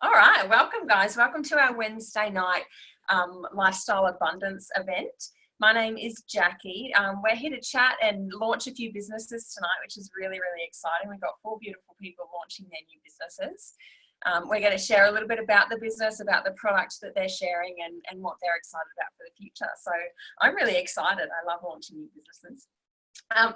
All right, welcome guys. Welcome to our Wednesday night lifestyle abundance event. My name is Jackie. We're here to chat and launch a few businesses tonight, which is really, really exciting. We've got 4 beautiful people launching their new businesses. We're going to share a little bit about the business, about the product that they're sharing and what they're excited about for the future. So I'm really excited. I love launching new businesses.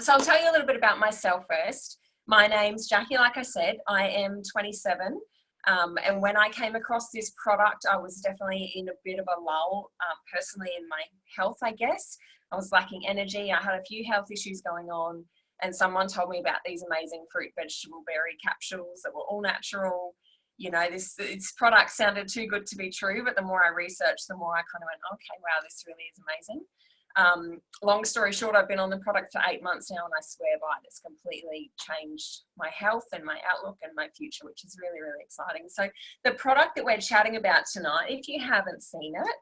So I'll tell you a little bit about myself first. My name's Jackie, like I said. I am 27. And when I came across this product, I was definitely in a bit of a lull, personally in my health, I guess. I was lacking energy. I had a few health issues going on, and someone told me about these amazing fruit, vegetable, berry capsules that were all natural. You know, this product sounded too good to be true, but the more I researched, the more I kind of went, okay, wow, this really is amazing. Long story short, I've been on the product for 8 months now, and I swear by it, it's completely changed my health and my outlook and my future, which is really, really exciting. So the product that we're chatting about tonight, if you haven't seen it,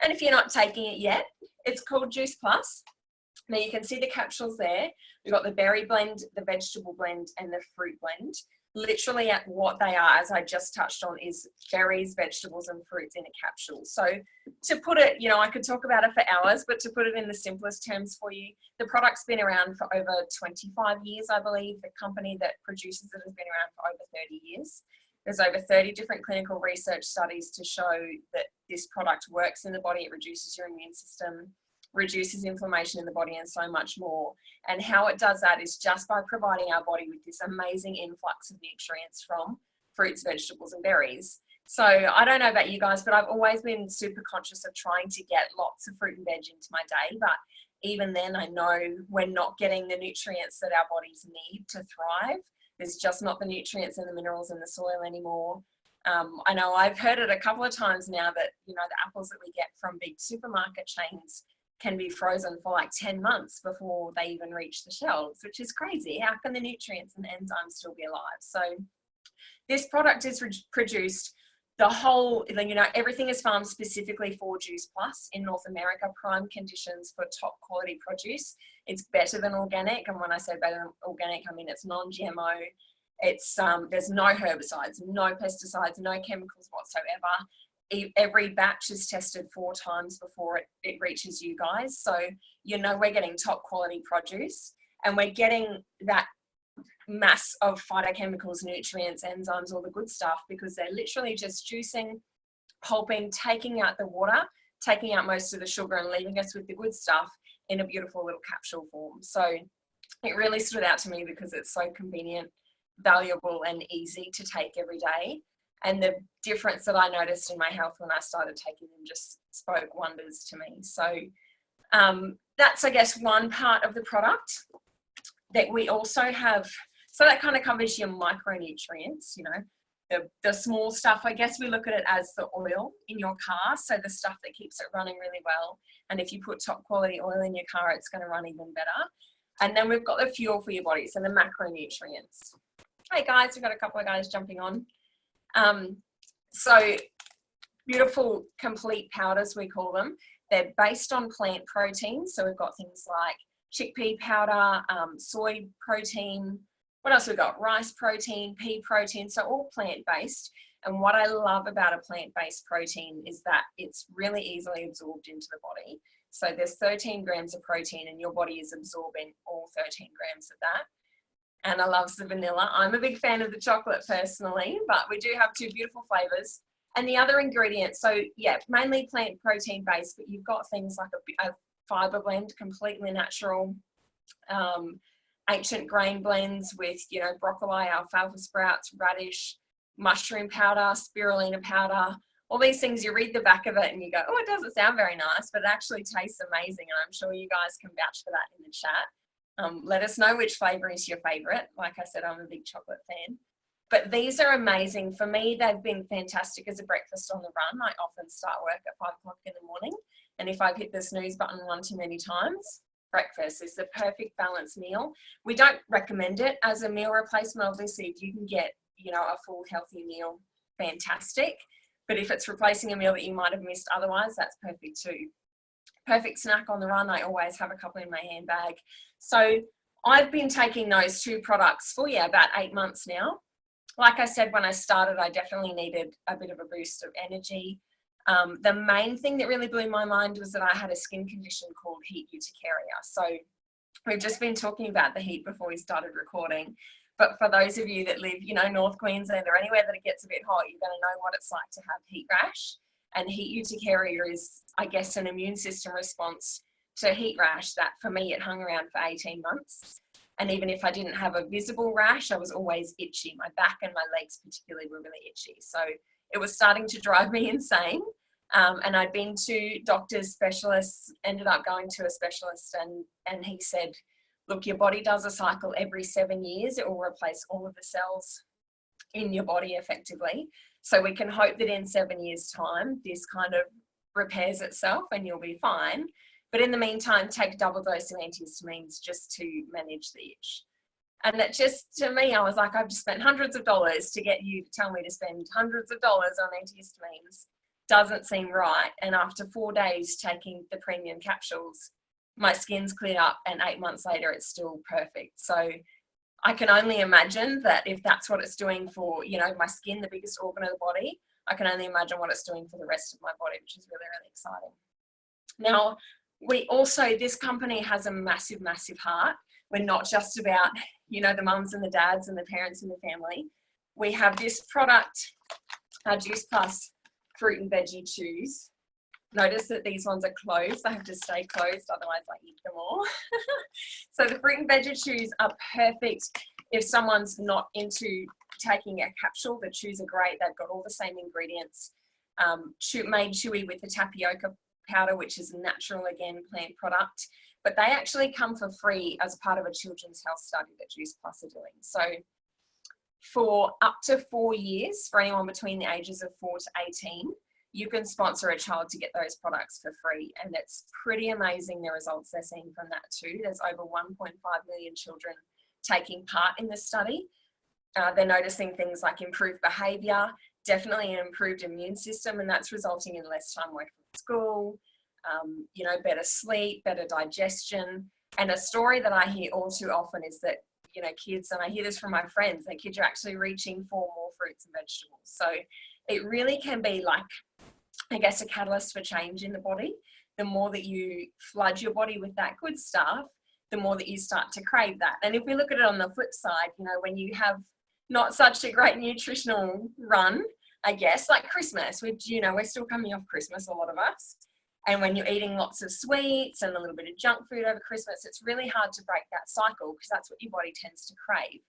and if you're not taking it yet, it's called Juice Plus. Now you can see the capsules there. We've got the berry blend, the vegetable blend, and the fruit blend. Literally at what they are, as I just touched on, is berries, vegetables, and fruits in a capsule. So to put it, you know, I could talk about it for hours, but to put it in the simplest terms for you, the product's been around for over 25 years, I believe. The company that produces it has been around for over 30 years. There's over 30 different clinical research studies to show that this product works in the body. It reduces your immune system, reduces inflammation in the body, and so much more. And how it does that is just by providing our body with this amazing influx of nutrients from fruits, vegetables, and berries. So I don't know about you guys, but I've always been super conscious of trying to get lots of fruit and veg into my day. But even then, I know we're not getting the nutrients that our bodies need to thrive. There's just not the nutrients and the minerals in the soil anymore. I know I've heard it a couple of times now that, you know, the apples that we get from big supermarket chains can be frozen for like 10 months before they even reach the shelves, which is crazy. How can the nutrients and enzymes still be alive? So this product is produced the whole, you know, everything is farmed specifically for Juice Plus in North America, prime conditions for top quality produce. It's better than organic. And when I say better than organic, I mean, it's non-GMO. It's, there's no herbicides, no pesticides, no chemicals whatsoever. Every batch is tested 4 times before it reaches you guys. So, you know, we're getting top quality produce, and we're getting that mass of phytochemicals, nutrients, enzymes, all the good stuff, because they're literally just juicing, pulping, taking out the water, taking out most of the sugar and leaving us with the good stuff in a beautiful little capsule form. So it really stood out to me because it's so convenient, valuable, and easy to take every day. And the difference that I noticed in my health when I started taking them just spoke wonders to me. So that's, I guess, one part of the product that we also have. So that kind of covers your micronutrients, you know, the small stuff. I guess we look at it as the oil in your car. So the stuff that keeps it running really well. And if you put top quality oil in your car, it's going to run even better. And then we've got the fuel for your body. So the macronutrients. Hey guys, we've got a couple of guys jumping on. So beautiful complete powders, we call them. They're based on plant proteins. So we've got things like chickpea powder, soy protein. What else we've got? Rice protein, pea protein. So all plant-based. And what I love about a plant-based protein is that it's really easily absorbed into the body. So there's 13 grams of protein, and your body is absorbing all 13 grams of that. And I love the vanilla. I'm a big fan of the chocolate personally, but we do have 2 beautiful flavors. And the other ingredients, so yeah, mainly plant protein based, but you've got things like a fiber blend, completely natural, ancient grain blends with, you know, broccoli, alfalfa sprouts, radish, mushroom powder, spirulina powder, all these things. You read the back of it and you go, oh, it doesn't sound very nice, but it actually tastes amazing. And I'm sure you guys can vouch for that in the chat. Let us know which flavor is your favorite. Like I said, I'm a big chocolate fan. But these are amazing. For me, they've been fantastic as a breakfast on the run. I often start work at 5 o'clock in the morning. And if I've hit the snooze button one too many times, breakfast is the perfect balanced meal. We don't recommend it as a meal replacement. Obviously, if you can get, you know, a full healthy meal, fantastic. But if it's replacing a meal that you might have missed otherwise, that's perfect too. Perfect snack on the run. I always have a couple in my handbag. So I've been taking those 2 products for about 8 months now. like I said, when I started, I definitely needed a bit of a boost of energy. The main thing that really blew my mind was that I had a skin condition called heat urticaria. So we've just been talking about the heat before we started recording. But for those of you that live, you know, North Queensland or anywhere that it gets a bit hot, you're going to know what it's like to have heat rash. And heat urticaria is, I guess, an immune system response to heat rash that for me, it hung around for 18 months. And even if I didn't have a visible rash, I was always itchy. My back and my legs particularly were really itchy. So it was starting to drive me insane. And I'd been to doctors, specialists, ended up going to a specialist, and he said, look, your body does a cycle every 7 years. It will replace all of the cells in your body effectively. So we can hope that in 7 years' time, this kind of repairs itself and you'll be fine. But in the meantime, take a double dose of antihistamines just to manage the itch. And that just, to me, I was like, I've just spent hundreds of dollars to get you to tell me to spend hundreds of dollars on antihistamines. Doesn't seem right. And after 4 days taking the premium capsules, my skin's cleared up, and 8 months later, it's still perfect. So I can only imagine that if that's what it's doing for, you know, my skin, the biggest organ of the body, I can only imagine what it's doing for the rest of my body, which is really, really exciting. Now, we also, this company has a massive, massive heart. We're not just about, you know, the mums and the dads and the parents and the family. We have this product, our Juice Plus fruit and veggie chews. Notice that these ones are closed. They have to stay closed, otherwise I eat them all. So the fruit and veggie chews are perfect if someone's not into taking a capsule. The chews are great. They've got all the same ingredients, made chewy with the tapioca powder, which is a natural, again, plant product. But they actually come for free as part of a children's health study that Juice Plus are doing. So for up to 4 years, for anyone between the ages of 4 to 18, you can sponsor a child to get those products for free. And it's pretty amazing the results they're seeing from that too. There's over 1.5 million children taking part in this study. They're noticing things like improved behaviour, definitely an improved immune system, and that's resulting in less time away from school, you know, better sleep, better digestion. And a story that I hear all too often is that, you know, kids, and I hear this from my friends, that kids are actually reaching for more fruits and vegetables. So it really can be like, I guess, a catalyst for change in the body. The more that you flood your body with that good stuff, the more that you start to crave that. And if we look at it on the flip side, you know, when you have not such a great nutritional run, I guess, like Christmas, which, you know, we're still coming off Christmas, a lot of us. And when you're eating lots of sweets and a little bit of junk food over Christmas, it's really hard to break that cycle because that's what your body tends to crave.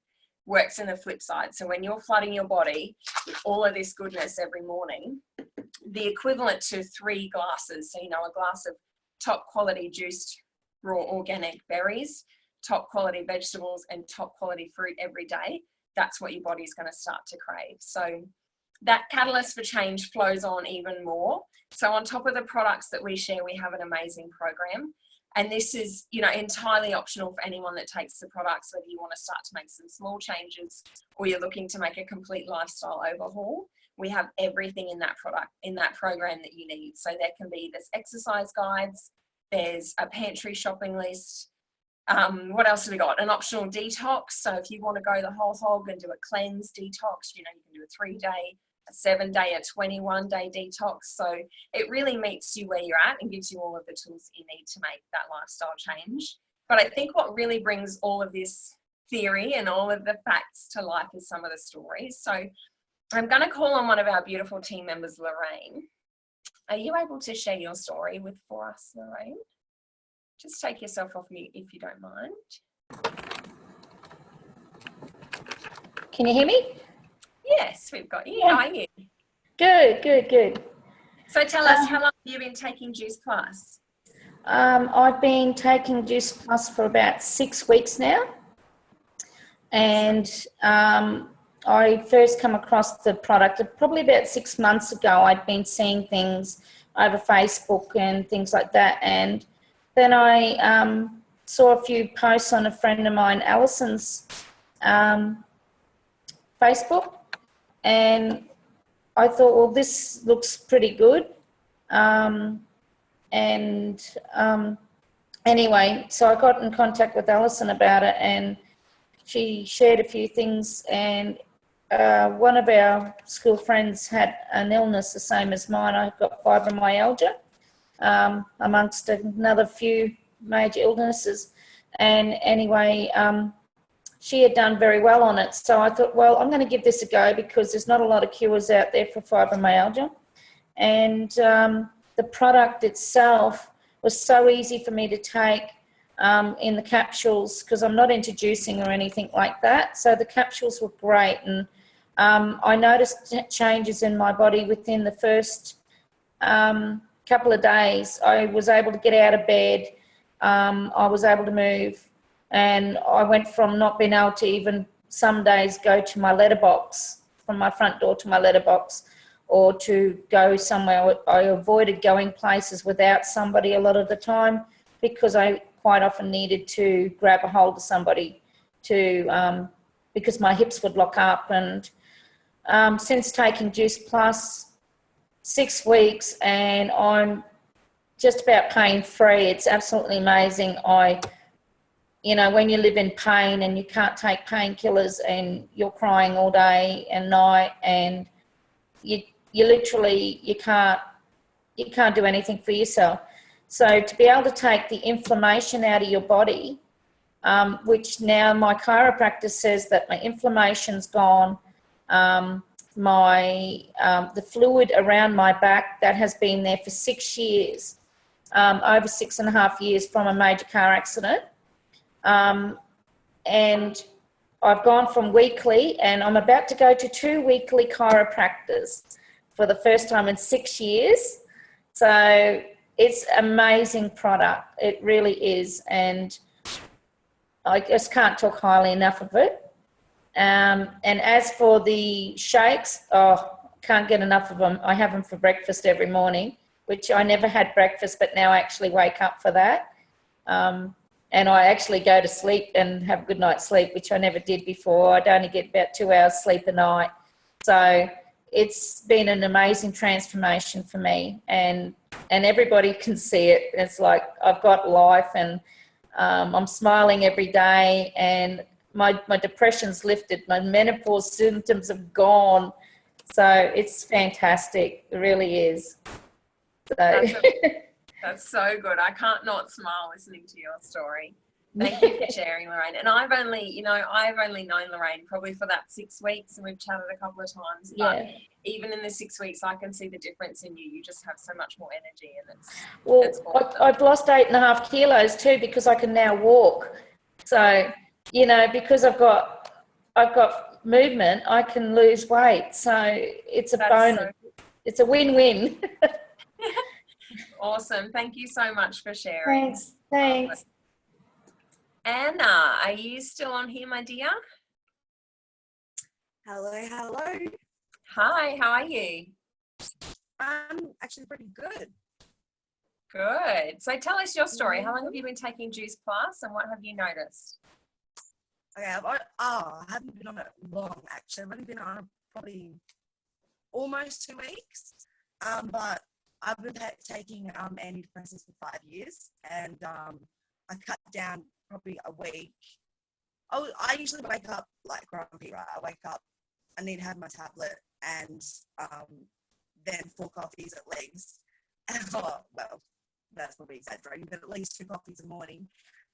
Works in the flip side. So when you're flooding your body with all of this goodness every morning, the equivalent to 3 glasses, so, you know, a glass of top quality juiced raw organic berries, top quality vegetables, and top quality fruit every day, that's what your body's going to start to crave. So that catalyst for change flows on even more. So on top of the products that we share, we have an amazing program. And this is, you know, entirely optional for anyone that takes the products, whether you want to start to make some small changes or you're looking to make a complete lifestyle overhaul. We have everything in that product, in that program that you need. So there can be this exercise guides, there's a pantry shopping list. What else have we got? An optional detox. So if you want to go the whole hog and do a cleanse detox, you know, you can do a 3-day, a 7-day, a 21-day detox. So it really meets you where you're at and gives you all of the tools that you need to make that lifestyle change. But I think what really brings all of this theory and all of the facts to life is some of the stories. So I'm going to call on one of our beautiful team members, Lorraine. Are you able to share your story for us, Lorraine? Just take yourself off mute if you don't mind. Can you hear me? Yes, we've got you. How are you? Good, good, good. So tell us, how long have you been taking Juice Plus? I've been taking Juice Plus for about 6 weeks now. And I first come across the product probably about 6 months ago. I'd been seeing things over Facebook and things like that. And then I saw a few posts on a friend of mine, Alison's Facebook. And I thought, well, this looks pretty good. Anyway, so I got in contact with Alison about it, and she shared a few things, and one of our school friends had an illness the same as mine. I've got fibromyalgia, amongst another few major illnesses. And anyway, she had done very well on it. So I thought, well, I'm going to give this a go because there's not a lot of cures out there for fibromyalgia. And the product itself was so easy for me to take in the capsules because I'm not into juicing or anything like that. So the capsules were great. And I noticed changes in my body within the first couple of days. I was able to get out of bed. I was able to move. And I went from not being able to even some days go to my letterbox, from my front door to my letterbox, or to go somewhere. I avoided going places without somebody a lot of the time because I quite often needed to grab a hold of somebody to because my hips would lock up. And since taking Juice Plus, 6 weeks, and I'm just about pain-free. It's absolutely amazing. You know, when you live in pain and you can't take painkillers and you're crying all day and night, and you literally, you can't do anything for yourself. So to be able to take the inflammation out of your body, which now my chiropractor says that my inflammation's gone, the fluid around my back that has been there for 6 years, over 6.5 years from a major car accident. And I've gone from weekly, and I'm about to go to 2 weekly chiropractors for the first time in 6 years. So it's an amazing product. It really is. And I just can't talk highly enough of it. And as for the shakes, can't get enough of them. I have them for breakfast every morning, which I never had breakfast, but now I actually wake up for that. And I actually go to sleep and have a good night's sleep, which I never did before. I'd only get about 2 hours sleep a night. So it's been an amazing transformation for me, and everybody can see it. It's like I've got life, and I'm smiling every day, and my depression's lifted. My menopause symptoms have gone. So it's fantastic. It really is. So. That's so good. I can't not smile listening to your story. Thank you for sharing, Lorraine. And I've only known Lorraine probably for that 6 weeks, and we've chatted a couple of times. But even in the 6 weeks, I can see the difference in you. You just have so much more energy, and it's awesome. I've lost 8.5 kilos too because I can now walk. So, you know, because I've got movement, I can lose weight. So it's a bonus. It's a win-win. Awesome. Thank you so much for sharing. Thanks. Anna, are you still on here, my dear? Hello. Hi, how are you? I'm actually pretty good. Good. So tell us your story. How long have you been taking Juice Plus, and what have you noticed? Okay, I haven't been on it long, actually. I've only been on it probably almost 2 weeks. But I've been taking antidepressants for 5 years, and I cut down probably a week. I usually wake up like grumpy, right? I wake up, I need to have my tablet, and then 4 coffees at least. Well, that's probably exaggerating, but at least 2 coffees a morning.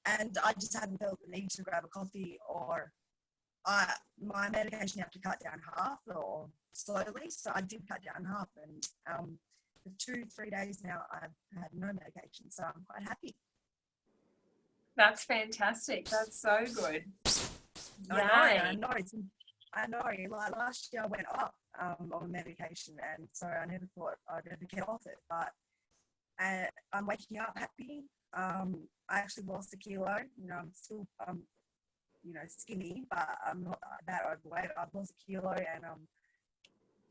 And I just hadn't felt the need to grab a coffee, or my medication you have to cut down half or slowly. So I did cut down half, and for 2-3 days now, I've had no medication, so I'm quite happy. That's fantastic. That's so good. I know. Like last year, I went up on medication, and so I never thought I'd ever get off it. But I'm waking up happy. I actually lost 1 kilo. You know, I'm still skinny, but I'm not that overweight. I've lost 1 kilo, and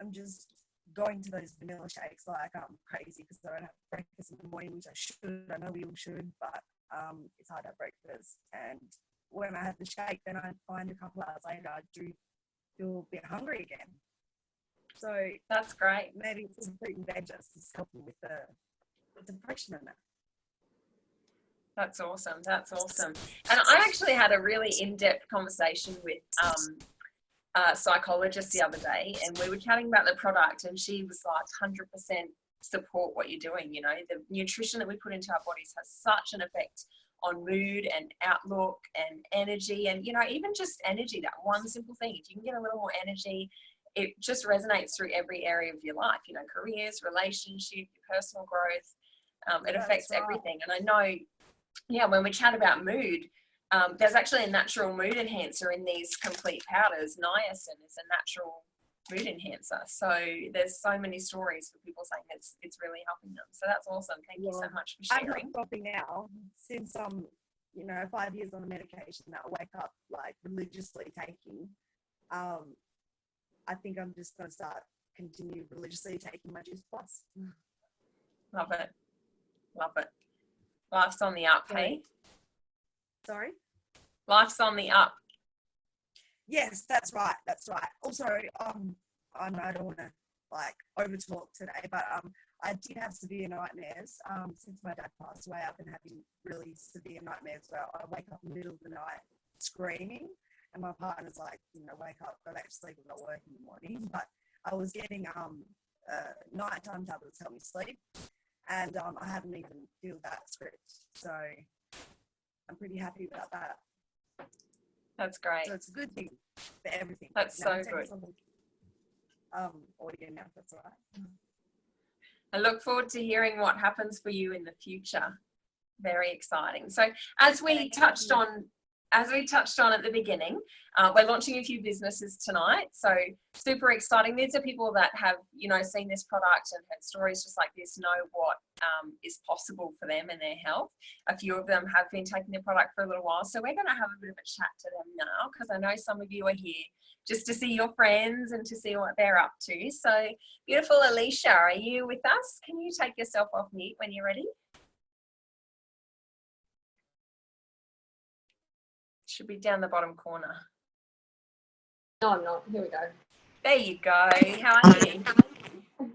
I'm just going to those vanilla shakes like I'm crazy because I don't have breakfast in the morning, which I should. I know we all should, but it's hard to have breakfast. And when I have the shake, then I find a couple hours later I do feel a bit hungry again. So that's great. Maybe it's some fruit and veg that's just helping with the depression and that. That's awesome. That's awesome. And I actually had a really in-depth conversation with psychologist the other day, and we were chatting about the product, and she was like 100% support what you're doing. You know, the nutrition that we put into our bodies has such an effect on mood and outlook and energy, and, you know, even just energy, that one simple thing, if you can get a little more energy, it just resonates through every area of your life, you know, careers, relationship, your personal growth. It affects everything. And I know, yeah, when we chat about mood, there's actually a natural mood enhancer in these complete powders. Niacin is a natural mood enhancer. So there's so many stories for people saying it's really helping them. So that's awesome. Thank you so much for sharing. I'm not stopping now since you know, 5 years on a medication that I wake up like religiously taking. I think I'm just going to continue religiously taking my Juice Plus. Love it. Love it. Life's on the up, hey? Sorry? Life's on the up. Yes, that's right. That's right. Also, I know I don't want to like over talk today, but I did have severe nightmares. Since my dad passed away, I've been having really severe nightmares where I wake up in the middle of the night screaming, and my partner's like, you know, wake up, go back to sleep, I'm not working in the morning. But I was getting nighttime tablets to help me sleep, and I haven't even filled that script, so I'm pretty happy about that. That's great. So it's a good thing for everything. That's so good. Audio now, that's all right. I look forward to hearing what happens for you in the future. Very exciting. So as we touched on at the beginning, we're launching a few businesses tonight. So super exciting. These are people that have, you know, seen this product and had stories just like this, know what is possible for them and their health. A few of them have been taking the product for a little while. So we're going to have a bit of a chat to them now, because I know some of you are here just to see your friends and to see what they're up to. So beautiful Alicia, are you with us? Can you take yourself off mute when you're ready? Should be down the bottom corner. No, I'm not. Here we go. There you go. How are you?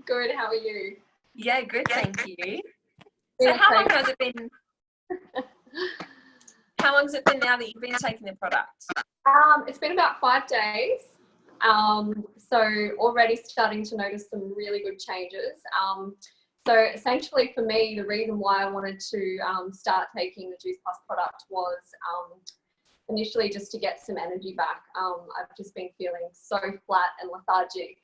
Good. How are you? Yeah, good. Thank you. So how long has it been? How long has it been now that you've been taking the product? It's been about 5 days. So already starting to notice some really good changes. So essentially for me, the reason why I wanted to start taking the Juice Plus product was initially just to get some energy back. I've just been feeling so flat and lethargic,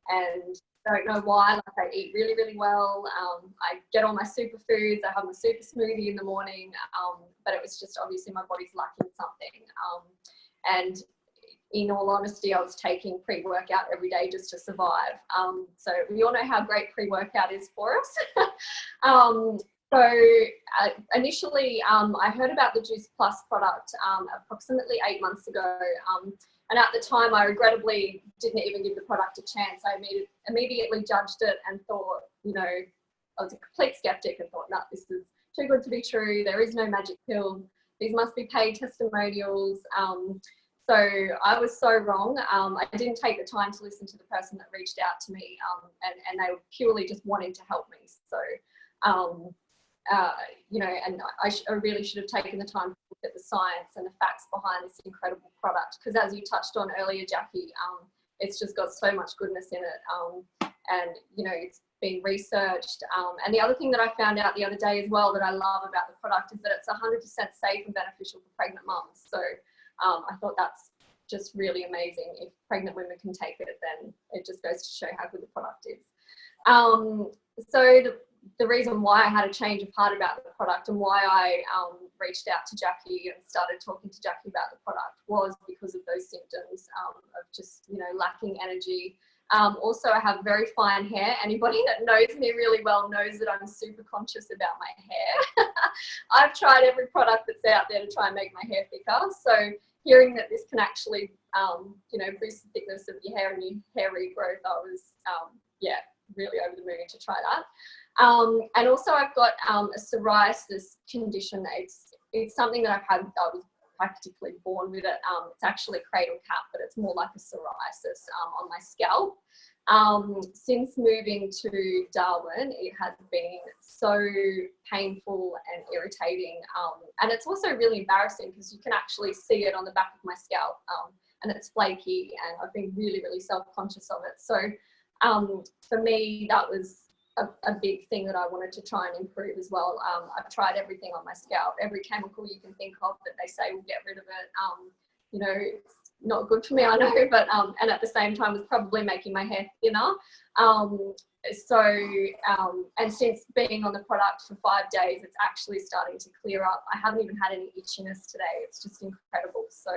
and I don't know why. Like, I eat really, really well. I get all my superfoods. I have my super smoothie in the morning, but it was just obviously my body's lacking something. And in all honesty, I was taking pre-workout every day just to survive. So we all know how great pre-workout is for us. So initially, I heard about the Juice Plus product approximately 8 months ago. And at the time, I regrettably didn't even give the product a chance. I immediately judged it and thought, you know, I was a complete skeptic and thought, no, this is too good to be true. There is no magic pill. These must be paid testimonials. So I was so wrong. I didn't take the time to listen to the person that reached out to me, and they were purely just wanting to help me. So, you know, and I really should have taken the time to look at the science and the facts behind this incredible product, because as you touched on earlier, Jackie, it's just got so much goodness in it, and, you know, it's been researched. And the other thing that I found out the other day as well that I love about the product is that it's 100% safe and beneficial for pregnant mums. So I thought that's just really amazing. If pregnant women can take it, then it just goes to show how good the product is. So the reason why I had a change of heart about the product and why I reached out to Jackie and started talking to Jackie about the product was because of those symptoms of just, you know, lacking energy. Also, I have very fine hair. Anybody that knows me really well knows that I'm super conscious about my hair. I've tried every product that's out there to try and make my hair thicker. So hearing that this can actually, you know, boost the thickness of your hair and your hair regrowth, I was, yeah, really over the moon to try that. And also I've got a psoriasis condition. It's something that I was practically born with it. It's actually cradle cap, but it's more like a psoriasis on my scalp. Since moving to Darwin, it has been so painful and irritating. And it's also really embarrassing because you can actually see it on the back of my scalp. and it's flaky, and I've been really, really self-conscious of it. So for me, that was a big thing that I wanted to try and improve as well. I've tried everything on my scalp, every chemical you can think of that they say will get rid of it. You know, it's not good for me, I know, but and at the same time was probably making my hair thinner. And since being on the product for 5 days, it's actually starting to clear up. I haven't even had any itchiness today. It's just incredible. So,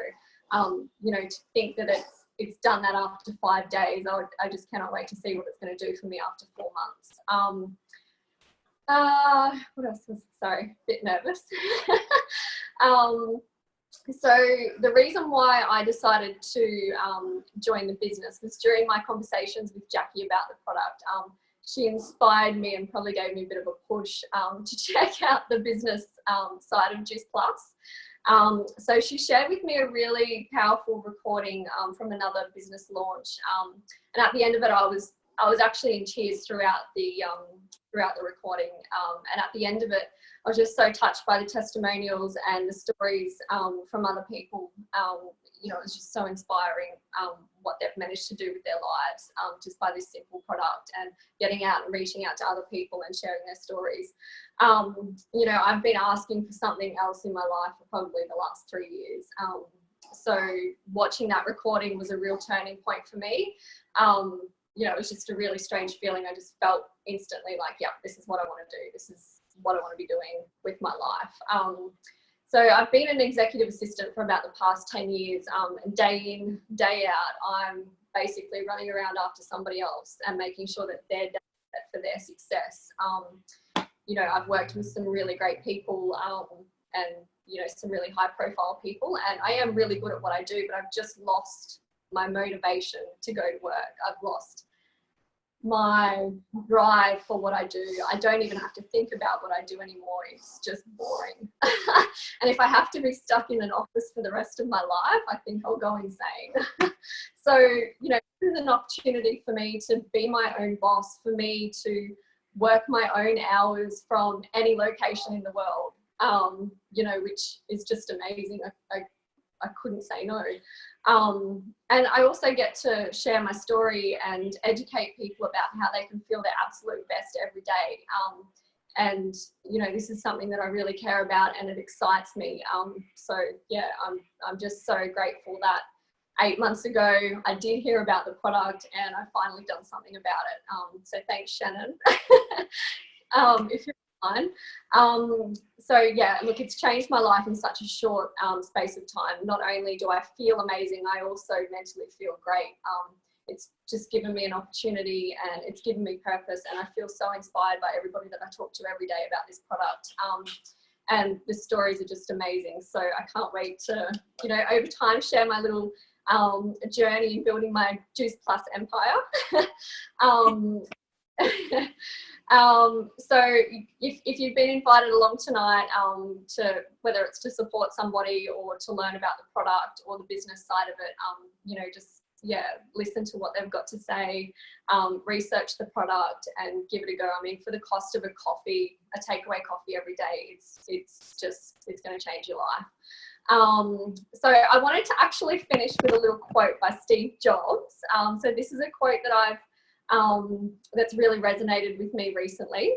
you know, to think that it's done that after 5 days, I just cannot wait to see what it's going to do for me after 4 months. What else was, sorry, a bit nervous. So the reason why I decided to join the business was during my conversations with Jackie about the product. She inspired me and probably gave me a bit of a push to check out the business side of Juice Plus. So she shared with me a really powerful recording from another business launch, and at the end of it, I was actually in tears throughout the recording, and at the end of it, I was just so touched by the testimonials and the stories from other people. You know, it was just so inspiring what they've managed to do with their lives just by this simple product, and getting out and reaching out to other people and sharing their stories. You know, I've been asking for something else in my life for probably the last 3 years. So watching that recording was a real turning point for me. You know, it was just a really strange feeling. I just felt instantly like, yeah, this is what I want to do. This is what I want to be doing with my life. So I've been an executive assistant for about the past 10 years, and day in, day out, I'm basically running around after somebody else and making sure that they're done for their success. You know, I've worked with some really great people, and, you know, some really high profile people, and I am really good at what I do, but I've just lost my motivation to go to work. I've lost my drive for what I do. I don't even have to think about what I do anymore. It's just boring. And if I have to be stuck in an office for the rest of my life, I think I'll go insane. So, you know, this is an opportunity for me to be my own boss, for me to work my own hours from any location in the world, you know, which is just amazing. I couldn't say no. And I also get to share my story and educate people about how they can feel their absolute best every day. And, you know, this is something that I really care about, and it excites me. So yeah, I'm just so grateful that 8 months ago, I did hear about the product and I finally done something about it. So thanks, Shannon, if you're fine. So yeah, look, it's changed my life in such a short space of time. Not only do I feel amazing, I also mentally feel great. It's just given me an opportunity, and it's given me purpose, and I feel so inspired by everybody that I talk to every day about this product. And the stories are just amazing. So I can't wait to, you know, over time share my little journey in building my Juice Plus empire. So if you've been invited along tonight to, whether it's to support somebody or to learn about the product or the business side of it, you know, just, yeah, listen to what they've got to say, research the product and give it a go. I mean, for the cost of a coffee, a takeaway coffee every day, it's going to change your life. So I wanted to actually finish with a little quote by Steve Jobs. So this is a quote that that's really resonated with me recently.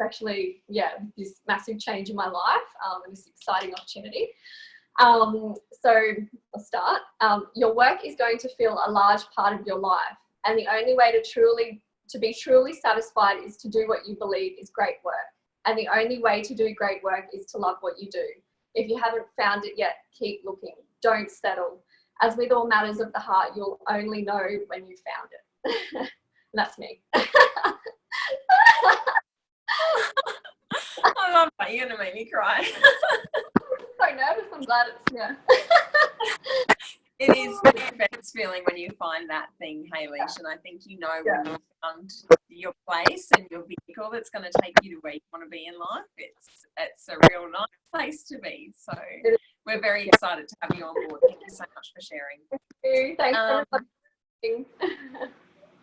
Actually, yeah, this massive change in my life, and this exciting opportunity. So I'll start. Your work is going to fill a large part of your life, and the only way to be truly satisfied is to do what you believe is great work. And the only way to do great work is to love what you do. If you haven't found it yet, keep looking. Don't settle. As with all matters of the heart, you'll only know when you found it. That's me. I love that. You're going to make me cry. So nervous. I'm glad it's, yeah. It is the best feeling when you find that thing, Haylesh, and I think you know when you've found your place and your vehicle that's going to take you to where you want to be in life. It's a real nice place to be. So we're very excited to have you on board. Thank you so much for sharing. Thanks everybody.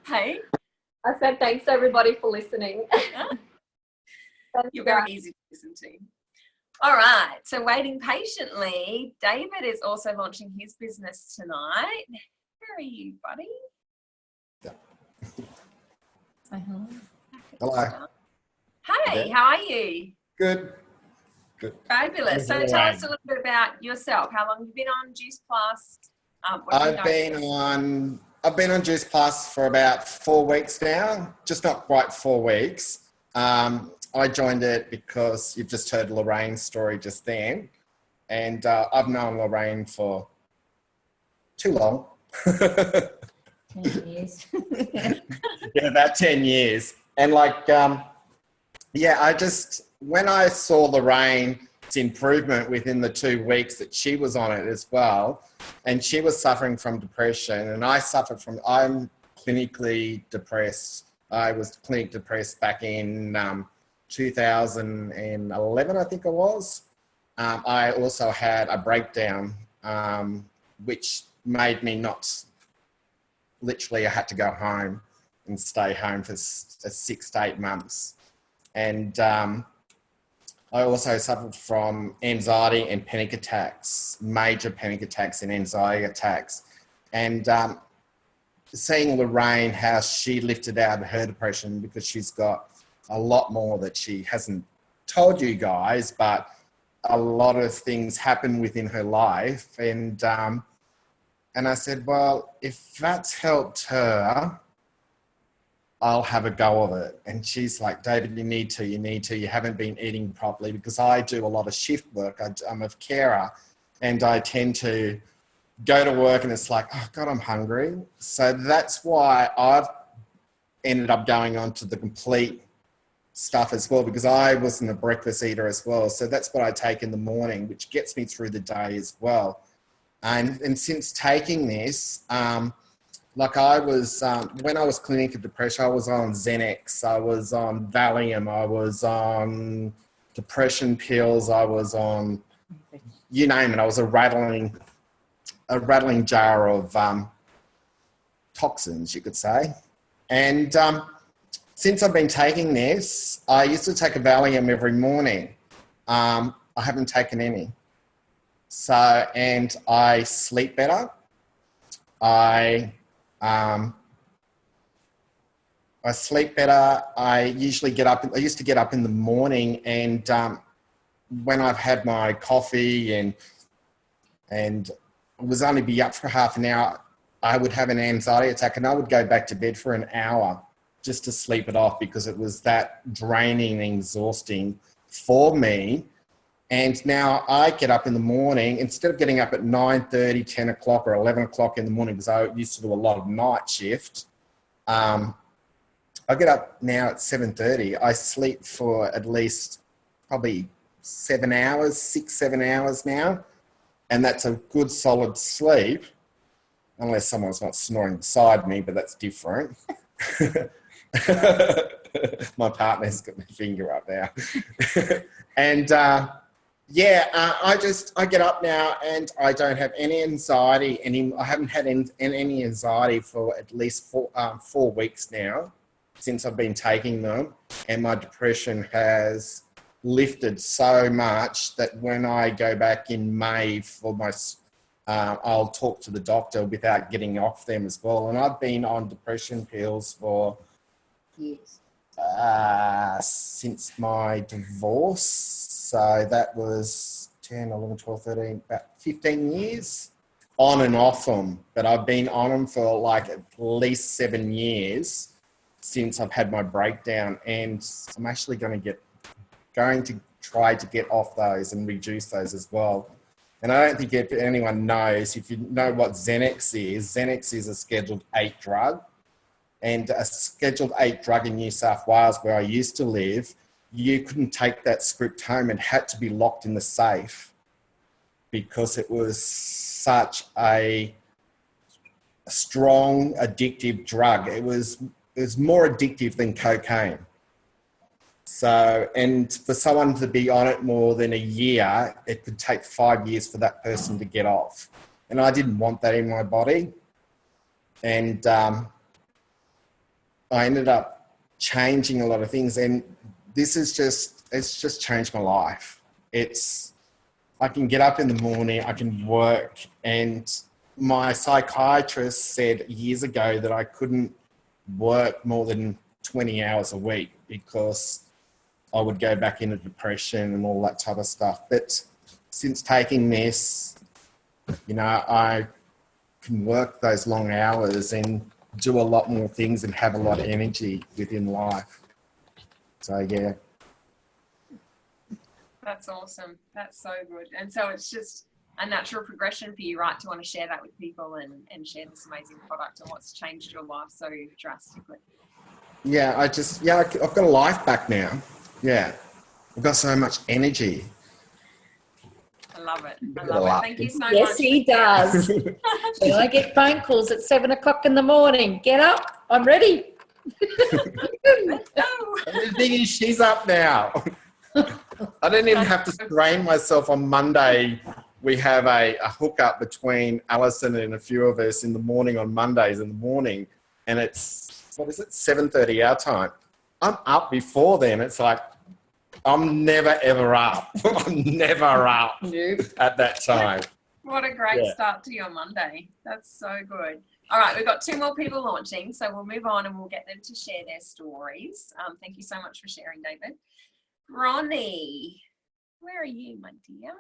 Hey? I said thanks everybody for listening. You're very easy to listen to. All right, so waiting patiently, David is also launching his business tonight. Where are you, buddy? Say hello. Hello. Hey, Yeah. how are you? Good. Good. Fabulous. So All tell right. us a little bit about yourself. How long have you been on Juice Plus? What have you I've been on Juice Plus for about 4 weeks now, just not quite 4 weeks. I joined it because you've just heard Lorraine's story just then, and I've known Lorraine for too long. 10 years. Yeah, about 10 years. And when I saw Lorraine's improvement within the 2 weeks that she was on it as well, and she was suffering from depression, and I'm clinically depressed. I was clinically depressed back in 2011, I think it was. I also had a breakdown, which made me literally I had to go home and stay home for 6 to 8 months. And I also suffered from anxiety and panic attacks, major panic attacks and anxiety attacks. And seeing Lorraine, how she lifted out her depression, because she's got a lot more that she hasn't told you guys, but a lot of things happen within her life. And I said, well, if that's helped her, I'll have a go of it. And she's like, David, you need to, you haven't been eating properly, because I do a lot of shift work. I'm a carer, and I tend to go to work and it's like, oh God, I'm hungry. So that's why I've ended up going on to the complete stuff as well, because I wasn't a breakfast eater as well. So that's what I take in the morning, which gets me through the day as well. And since taking this, like I was, when I was clinical depression, I was on Xanax, I was on Valium, I was on depression pills, I was on, you name it, I was a rattling jar of toxins, you could say. And since I've been taking this, I used to take a Valium every morning. I haven't taken any. So, and I sleep better. I sleep better. I used to get up in the morning, and when I've had my coffee and was only be up for half an hour, I would have an anxiety attack, and I would go back to bed for an hour just to sleep it off, because it was that draining and exhausting for me. And now I get up in the morning, instead of getting up at 9:30, 10 o'clock or 11 o'clock in the morning, because I used to do a lot of night shift, I get up now at 7:30. I sleep for at least probably 7 hours, 7 hours now. And that's a good solid sleep, unless someone's not snoring beside me, but that's different. My partner's got my finger up now. And I get up now and I don't have any anxiety anymore. I haven't had any anxiety for at least 4 weeks now since I've been taking them. And my depression has lifted so much that when I go back in May for my, I'll talk to the doctor without getting off them as well. And I've been on depression pills for Years. Since my divorce. So that was 10, 11, 12, 13, about 15 years on and off them. But I've been on them for like at least 7 years since I've had my breakdown. And I'm actually going to try to get off those and reduce those as well. And I don't think if anyone knows, if you know what Xanax is a Scheduled 8 drug. And a Scheduled 8 drug in New South Wales, where I used to live, you couldn't take that script home and had to be locked in the safe because it was such a strong, addictive drug. It was more addictive than cocaine. So, and for someone to be on it more than a year, it could take 5 years for that person to get off. And I didn't want that in my body. And I ended up changing a lot of things, and it's just changed my life. I can get up in the morning, I can work, and my psychiatrist said years ago that I couldn't work more than 20 hours a week because I would go back into depression and all that type of stuff. But since taking this, you know, I can work those long hours and do a lot more things and have a lot of energy within life. So, yeah. That's awesome. That's so good. And so it's just a natural progression for you, right, to want to share that with people and share this amazing product and what's changed your life so drastically. Yeah, I've got a life back now. Yeah. I've got so much energy. I love it. I Bit love of it. luck. Thank you so much. Yes, he does. When I get phone calls at 7 o'clock in the morning, get up, I'm ready. Let's go. And the thing is, she's up now. I didn't even have to strain myself on Monday. We have a hookup between Alison and a few of us in the morning on Mondays in the morning. And it's, 7:30 our time. I'm up before then. It's like, I'm never, ever up. I'm never up at that time. What a great start to your Monday. That's so good. All right, we've got 2 more people launching, so we'll move on and we'll get them to share their stories. Thank you so much for sharing, David. Ronnie, where are you, my dear?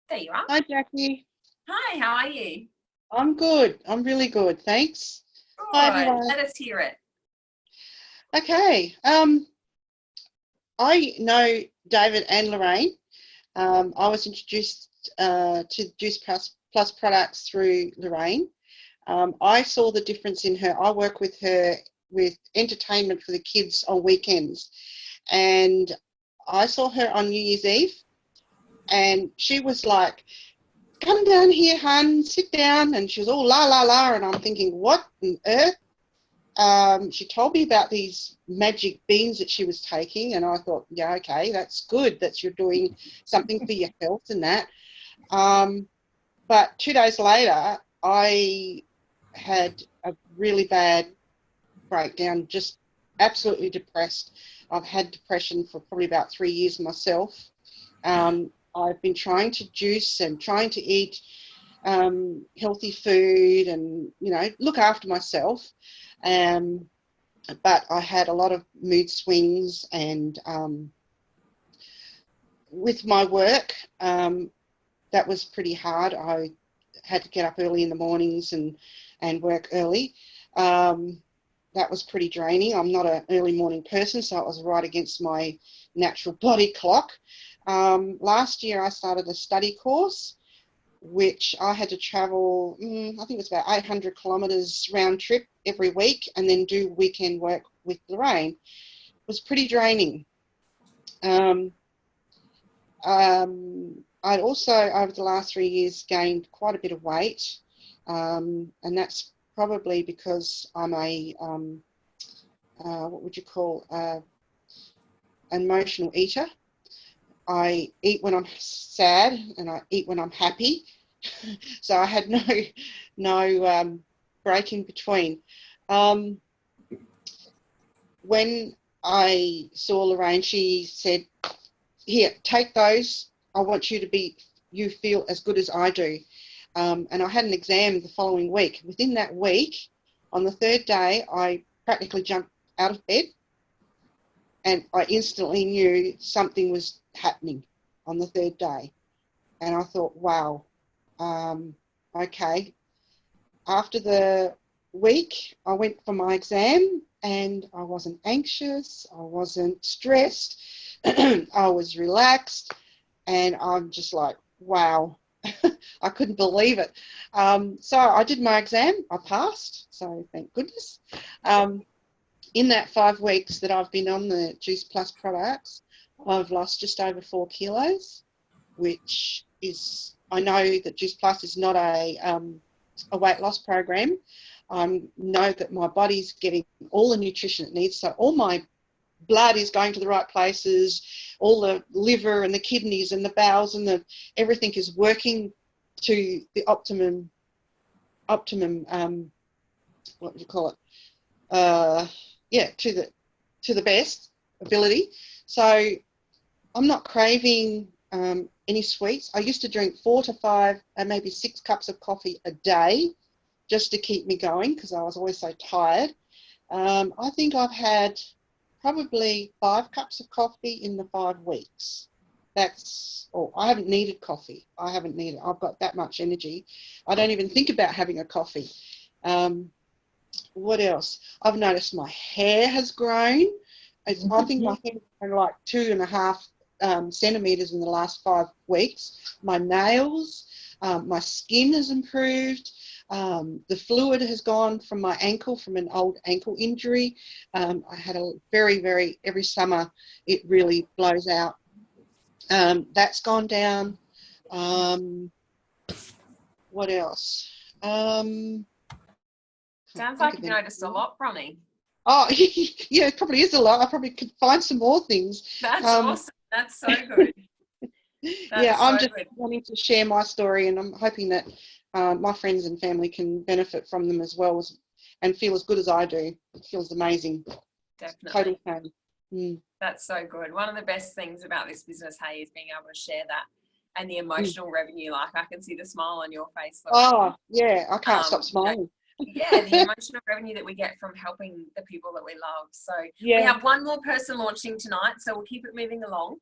There you are. Hi, Jackie. Hi, how are you? I'm good. I'm really good. Thanks. Good. Hi, everyone. Let us hear it. Okay. I know David and Lorraine. I was introduced to Juice Plus products through Lorraine. I saw the difference in her. I work with her with entertainment for the kids on weekends. And I saw her on New Year's Eve. And she was like, come down here, hun, sit down. And she was all la, la, la. And I'm thinking, what on earth? She told me about these magic beans that she was taking. And I thought, yeah, okay, that's good that you're doing something for your health and that. But 2 days later, I had a really bad breakdown, just absolutely depressed. I've had depression for probably about 3 years myself. I've been trying to juice and trying to eat healthy food and, you know, look after myself. But I had a lot of mood swings and with my work, that was pretty hard. I had to get up early in the mornings and work early. That was pretty draining. I'm not an early morning person, so it was right against my natural body clock. Last year I started a study course, which I had to travel, I think it's about 800 kilometres round trip every week and then do weekend work with Lorraine. It was pretty draining. I'd also, over the last 3 years, gained quite a bit of weight, and that's probably because I'm a, what would you call, an emotional eater. I eat when I'm sad and I eat when I'm happy. So I had no break in between. When I saw Lorraine, she said, here, take those. I want you to feel as good as I do. And I had an exam the following week. Within that week, on the 3rd day, I practically jumped out of bed and I instantly knew something was happening on the 3rd day. And I thought, wow, okay. After the week, I went for my exam and I wasn't anxious, I wasn't stressed, I was relaxed, and I'm just like, wow. I couldn't believe it. So I did my exam, I passed, so thank goodness. In that 5 weeks that I've been on the Juice Plus products, I've lost just over 4 kilos, which is, I know that Juice Plus is not a weight loss program. I know that my body's getting all the nutrition it needs, so all my blood is going to the right places, all the liver and the kidneys and the bowels and everything is working to the optimum, what do you call it? To the best ability. So I'm not craving any sweets. I used to drink 4 to 5 and maybe 6 cups of coffee a day just to keep me going because I was always so tired. I think I've had probably 5 cups of coffee in the 5 weeks. That's all. I haven't needed coffee. I've got that much energy. I don't even think about having a coffee. What else? I've noticed my hair has grown. I think my hair has grown like 2.5 centimeters in the last 5 weeks. My nails, my skin has improved. The fluid has gone from my ankle, from an old ankle injury. I had a every summer it really blows out. That's gone down. What else? Sounds like you've noticed a lot, Bronnie. Oh, yeah, it probably is a lot. I probably could find some more things. That's awesome. That's so good. I'm just wanting to share my story, and I'm hoping that my friends and family can benefit from them as well and feel as good as I do. It feels amazing. Definitely. Total fun. That's so good. One of the best things about this business, hey, is being able to share that and the emotional revenue. Like, I can see the smile on your face. Oh, yeah, I can't stop smiling. Yeah, the emotional revenue that we get from helping the people that we love. So we have one more person launching tonight, so we'll keep it moving along.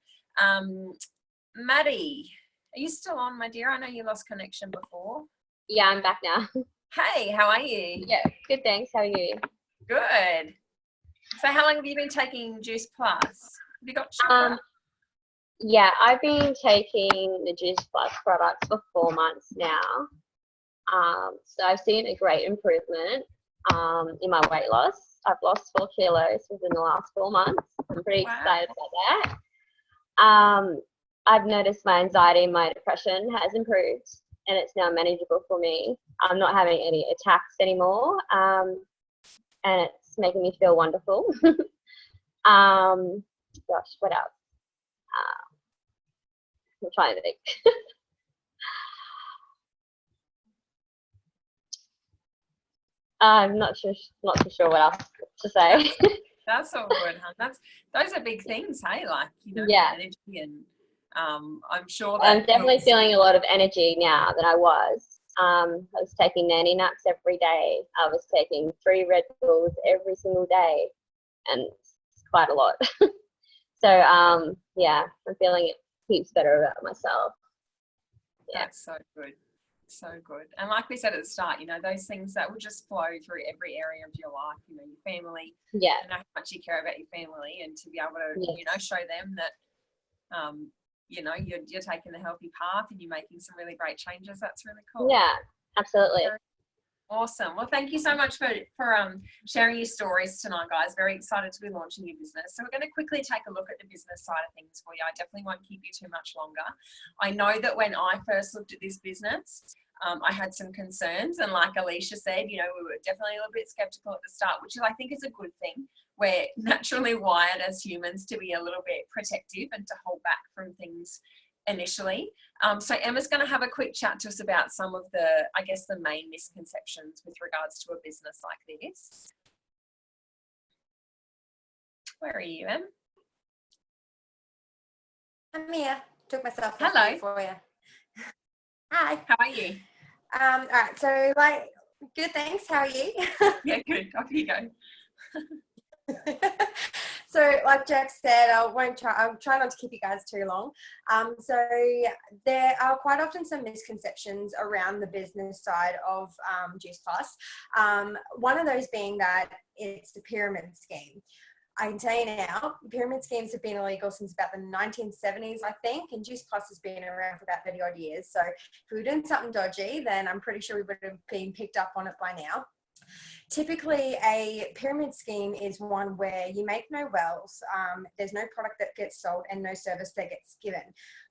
Maddie, are you still on, my dear? I know you lost connection before. Yeah, I'm back now. Hey, how are you? Yeah, good, thanks. How are you? Good. So how long have you been taking Juice Plus? Have you got chocolate? Yeah, I've been taking the Juice Plus products for 4 months now. So I've seen a great improvement in my weight loss. I've lost 4 kilos within the last 4 months. I'm pretty excited about that. I've noticed my anxiety and my depression has improved, and it's now manageable for me. I'm not having any attacks anymore, and it's making me feel wonderful. Gosh, what else? I'm trying to think. I'm not too sure what else to say. That's all good, hun. Those are big things, hey? Like, you know, Yeah. energy, and I'm sure that I'm definitely feeling a lot of energy now than I was. I was taking nanny naps every day. I was taking 3 Red Bulls every single day, and it's quite a lot. So yeah, I'm feeling it heaps better about myself. Yeah. That's so good. So good. And like we said at the start, you know, those things that will just flow through every area of your life, you know, your family, Yeah. and how much you care about your family, and to be able to, Yes. you know, show them that, you know, you're taking the healthy path and you're making some really great changes. That's really cool. Yeah, absolutely. Awesome. Well, thank you so much for sharing your stories tonight, guys. Very excited to be launching your business. So we're going to quickly take a look at the business side of things for you. I definitely won't keep you too much longer. I know that when I first looked at this business, I had some concerns, and like Alicia said, you know, we were definitely a little bit skeptical at the start, which I think is a good thing. We're naturally wired as humans to be a little bit protective and to hold back from things initially. So Emma's going to have a quick chat to us about some of the, I guess, the main misconceptions with regards to a business like this. Where are you, Em? I'm here. Took myself off Hello. mute for you. Hi. How are you? All right. So, like, good. Thanks. How are you? Yeah, good. Off you go. So, like Jack said, I'll try not to keep you guys too long. So there are quite often some misconceptions around the business side of Juice Plus. One of those being that it's a pyramid scheme. I can tell you now, pyramid schemes have been illegal since about the 1970s, I think, and Juice Plus has been around for about 30 odd years. So if we were doing something dodgy, then I'm pretty sure we would have been picked up on it by now. Typically, a pyramid scheme is one where you make no wells, there's no product that gets sold and no service that gets given,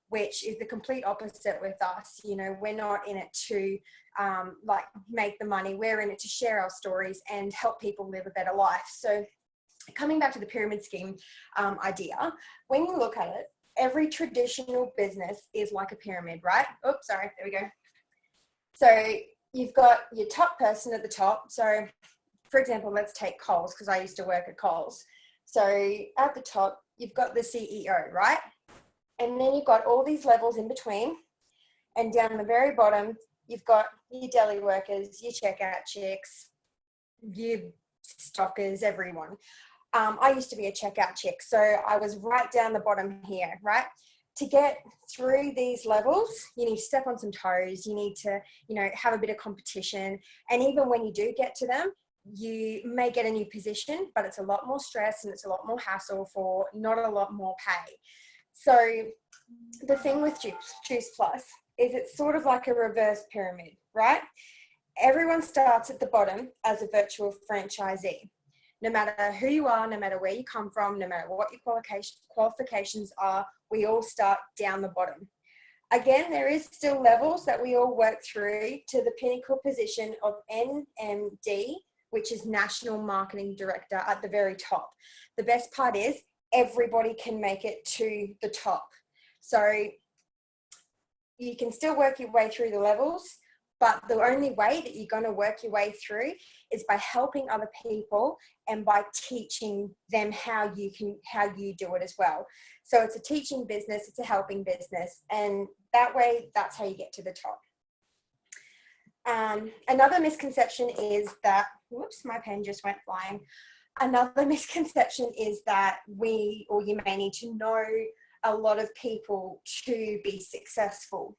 which is the complete opposite with us. You know, we're not in it to like make the money, we're in it to share our stories and help people live a better life. So coming back to the pyramid scheme idea, when you look at it, every traditional business is like a pyramid, right? Oops, sorry, there we go. So you've got your top person at the top. So for example, let's take Coles, because I used to work at Coles. So at the top, you've got the CEO, right? And then you've got all these levels in between. And down the very bottom, you've got your deli workers, your checkout chicks, your stockers, everyone. I used to be a checkout chick, so I was right down the bottom here, right? To get through these levels, you need to step on some toes. You need to, have a bit of competition. And even when you do get to them, you may get a new position, but it's a lot more stress and it's a lot more hassle for not a lot more pay. So the thing with Juice Plus is it's sort of like a reverse pyramid, right? Everyone starts at the bottom as a virtual franchisee. No matter who you are, no matter where you come from, no matter what your qualifications are, we all start down the bottom. Again, there is still levels that we all work through to the pinnacle position of NMD, which is National Marketing Director at the very top. The best part is everybody can make it to the top. So you can still work your way through the levels, but the only way that you're going to work your way through is by helping other people and by teaching them how you do it as well. So it's a teaching business, it's a helping business, and that way, that's how you get to the top. Another misconception is that, whoops, my pen just went flying. Another misconception is that you may need to know a lot of people to be successful.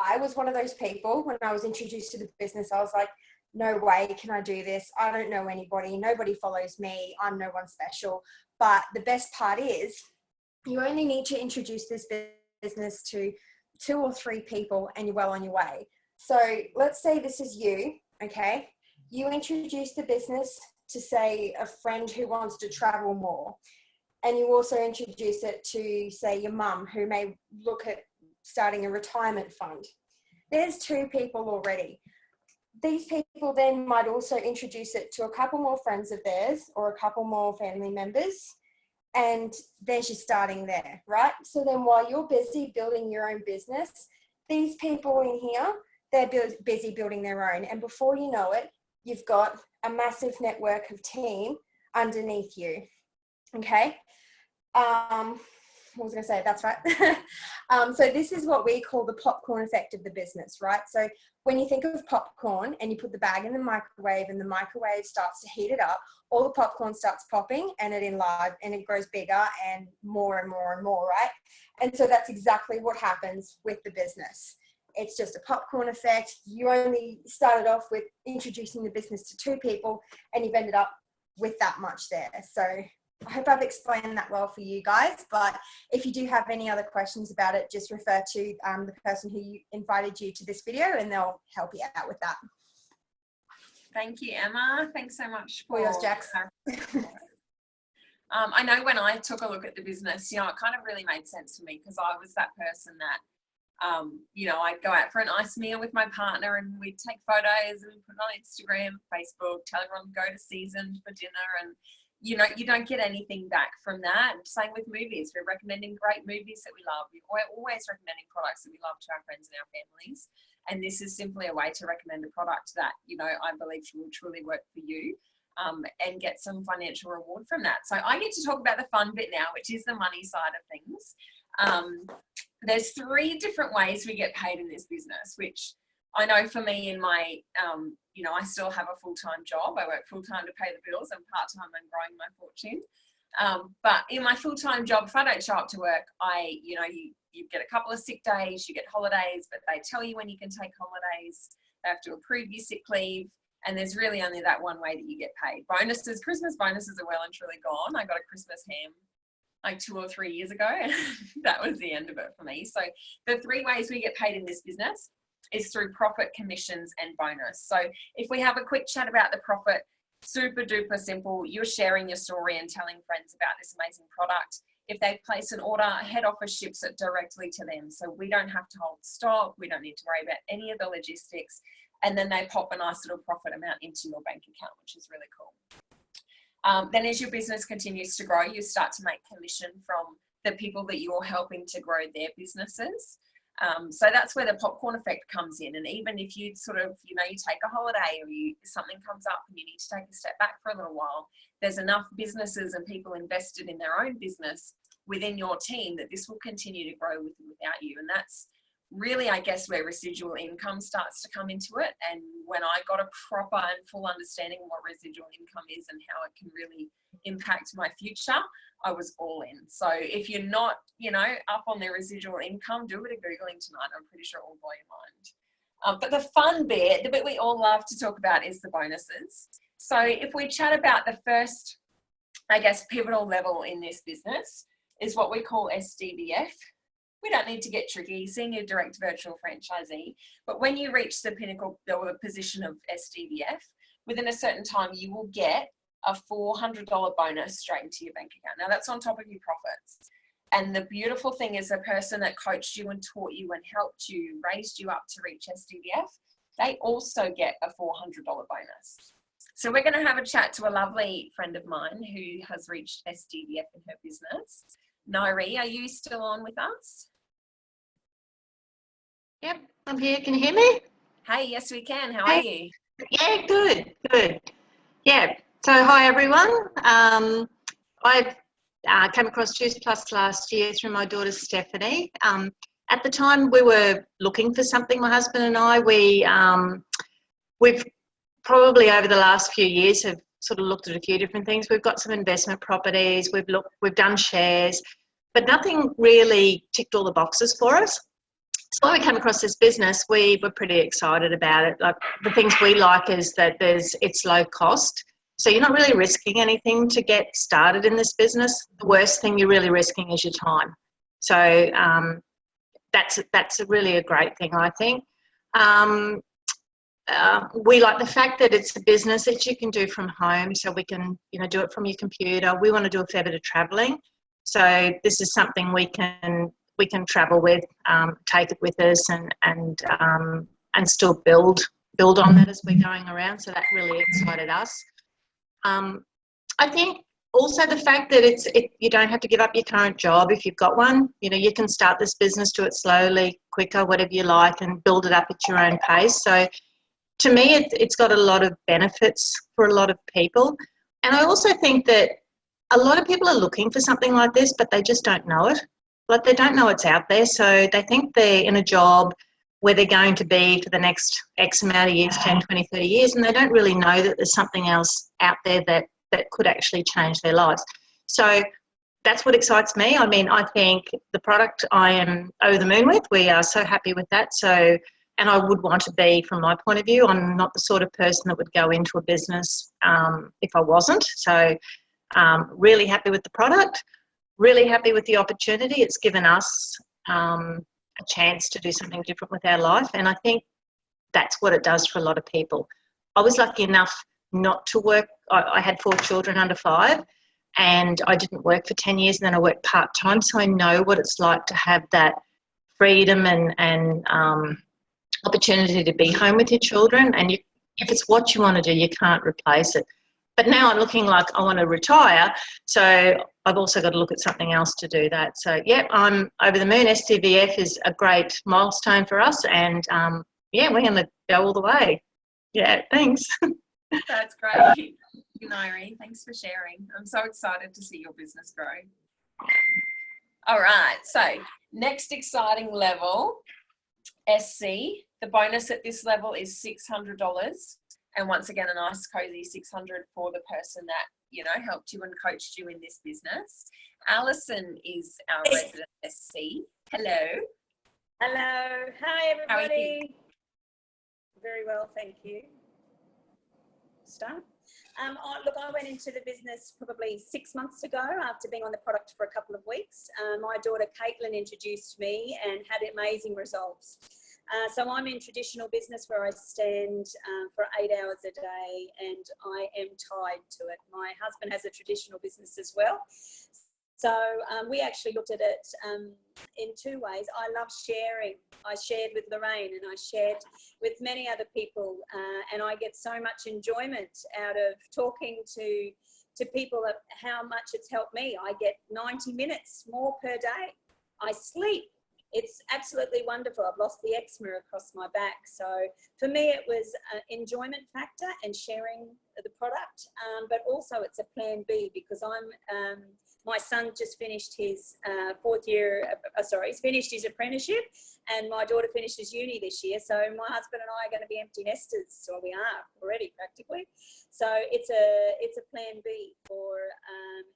I was one of those people when I was introduced to the business. I was like, no way can I do this. I don't know anybody. Nobody follows me. I'm no one special. But the best part is you only need to introduce this business to 2 or 3 people and you're well on your way. So let's say this is you, okay? You introduce the business to, say, a friend who wants to travel more. And you also introduce it to, say, your mum who may look at starting a retirement fund. There's 2 people already. These people then might also introduce it to a couple more friends of theirs or a couple more family members, and there's your starting there, right? So then while you're busy building your own business, these people in here, they're busy building their own, and before you know it, you've got a massive network of team underneath you, okay? What was I going to say? That's right. So this is what we call the popcorn effect of the business, right? So when you think of popcorn and you put the bag in the microwave and the microwave starts to heat it up, all the popcorn starts popping and it grows bigger and more and more and more, right? And so that's exactly what happens with the business. It's just a popcorn effect. You only started off with introducing the business to 2 people and you've ended up with that much there. So I hope I've explained that well for you guys, but if you do have any other questions about it, just refer to the person who invited you to this video and they'll help you out with that. Thank you, Emma. Thanks so much for yours, Jax. I know when I took a look at the business, it kind of really made sense to me because I was that person that, I'd go out for a nice meal with my partner and we'd take photos and put it on Instagram, Facebook, tell everyone to go to Seasoned for dinner, and you don't get anything back from that. Same with movies. We're recommending great movies that we love. We're always recommending products that we love to our friends and our families. And this is simply a way to recommend a product that, I believe will truly work for you, and get some financial reward from that. So I get to talk about the fun bit now, which is the money side of things. There's 3 different ways we get paid in this business, which I know for me in my, I still have a full-time job. I work full-time to pay the bills, and part-time I'm growing my fortune. But in my full-time job, if I don't show up to work, you get a couple of sick days, you get holidays, but they tell you when you can take holidays. They have to approve your sick leave. And there's really only that one way that you get paid. Bonuses, Christmas bonuses are well and truly gone. I got a Christmas ham like 2 or 3 years ago. That was the end of it for me. So the 3 ways we get paid in this business is through profit, commissions, and bonus. So if we have a quick chat about the profit, super duper simple. You're sharing your story and telling friends about this amazing product. If they place an order, head office ships it directly to them. So we don't have to hold stock. We don't need to worry about any of the logistics. And then they pop a nice little profit amount into your bank account, which is really cool. Then as your business continues to grow, you start to make commission from the people that you're helping to grow their businesses. So that's where the popcorn effect comes in. And even if you sort of, you take a holiday or something comes up and you need to take a step back for a little while, there's enough businesses and people invested in their own business within your team that this will continue to grow with and without you. And that's really, I guess, where residual income starts to come into it. And when I got a proper and full understanding of what residual income is and how it can really impact my future, I was all in. So if you're not, you know, up on the residual income, do a bit of Googling tonight. I'm pretty sure it will blow your mind. But the fun bit, the bit we all love to talk about, is the bonuses. So if we chat about the first, I guess, pivotal level in this business is what we call SDVF. We don't need to get tricky, Senior Direct Virtual Franchisee, but when you reach the pinnacle or the position of SDVF, within a certain time, you will get a $400 bonus straight into your bank account. Now that's on top of your profits. And the beautiful thing is the person that coached you and taught you and helped you, raised you up to reach SDVF, they also get a $400 bonus. So we're going to have a chat to a lovely friend of mine who has reached SDVF in her business. Nairi, are you still on with us? Yep, I'm here. Can you hear me? Hey, yes we can. How are you? Yeah, good. Yeah, so hi everyone. I came across Juice Plus last year through my daughter Stephanie. At the time we were looking for something, my husband and I. We've probably over the last few years have sort of looked at a few different things. We've got some investment properties, we've done shares, but nothing really ticked all the boxes for us. So when we came across this business, we were pretty excited about it. Like, the things we like is that it's low cost. So you're not really risking anything to get started in this business. The worst thing you're really risking is your time. So that's really a great thing, I think. We like the fact that it's a business that you can do from home, so we can, you know, do it from your computer. We want to do a fair bit of travelling, so this is something we can travel with, take it with us, and still build on that as we're going around. So that really excited us. I think also the fact that you don't have to give up your current job if you've got one. You know, you can start this business, do it slowly, quicker, whatever you like, and build it up at your own pace. So to me, it's got a lot of benefits for a lot of people. And I also think that a lot of people are looking for something like this, but they just don't know it. Like, they don't know it's out there. So they think they're in a job where they're going to be for the next X amount of years, 10, 20, 30 years, and they don't really know that there's something else out there that could actually change their lives. So that's what excites me. I mean, I think the product I am over the moon with, we are so happy with that. So, and I would want to be, from my point of view, I'm not the sort of person that would go into a business if I wasn't. So really happy with the product, really happy with the opportunity. It's given us a chance to do something different with our life. And I think that's what it does for a lot of people. I was lucky enough not to work. I had 4 children under 5, and I didn't work for 10 years, and then I worked part-time. So I know what it's like to have that freedom and opportunity to be home with your children. And if it's what you want to do, you can't replace it. But now I'm looking like I want to retire, so I've also got to look at something else to do that. So, yeah, I'm over the moon. SDVF is a great milestone for us, and, yeah, we're going to go all the way. Yeah, thanks. That's great, Nairi. Thanks for sharing. I'm so excited to see your business grow. All right, so next exciting level, SC. The bonus at this level is $600. And once again, a nice cozy $600 for the person that, you know, helped you and coached you in this business. Alison is our resident SC. Hello. Hello. Hi, everybody. How are you? Very well, thank you. Start. Look, I went into the business probably 6 months ago after being on the product for a couple of weeks. My daughter Caitlin introduced me and had amazing results. So I'm in traditional business where I stand for 8 hours a day, and I am tied to it. My husband has a traditional business as well. So we actually looked at it in 2 ways. I love sharing. I shared with Lorraine, and I shared with many other people, and I get so much enjoyment out of talking to people of how much it's helped me. I get 90 minutes more per day. I sleep. It's absolutely wonderful. I've lost the eczema across my back. So for me, it was an enjoyment factor and sharing the product. but also it's a plan B because my son just finished his he's finished his apprenticeship, and my daughter finishes uni this year. So my husband and I are going to be empty nesters, so we are already practically. So it's a plan B for